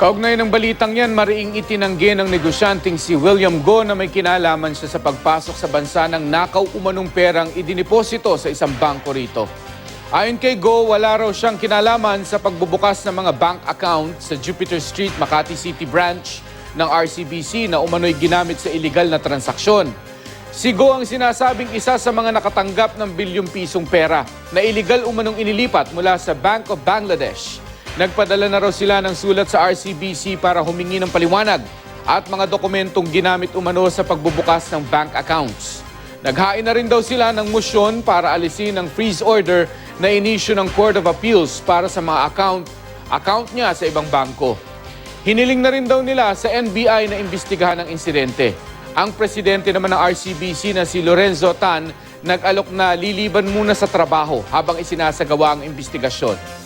Kaugnay ng balitang yan, mariing itinanggi ng negosyanteng si William Go na may kinalaman siya sa pagpasok sa bansa ng nakaw umanong perang idiniposito sa isang bangko rito. Ayon kay Go, wala raw siyang kinalaman sa pagbubukas ng mga bank account sa Jupiter Street, Makati City Branch ng RCBC na umano'y ginamit sa iligal na transaksyon. Si Go ang sinasabing isa sa mga nakatanggap ng bilyong pisong pera na iligal umanong inilipat mula sa Bank of Bangladesh. Nagpadala na raw sila ng sulat sa RCBC para humingi ng paliwanag at mga dokumentong ginamit umano sa pagbubukas ng bank accounts. Naghain na rin daw sila ng motion para alisin ang freeze order na inisyu ng Court of Appeals para sa mga account niya sa ibang bangko. Hiniling na rin daw nila sa NBI na imbestigahan ang insidente. Ang presidente naman ng RCBC na si Lorenzo Tan nag-alok na liliban muna sa trabaho habang isinasagawa ang imbestigasyon.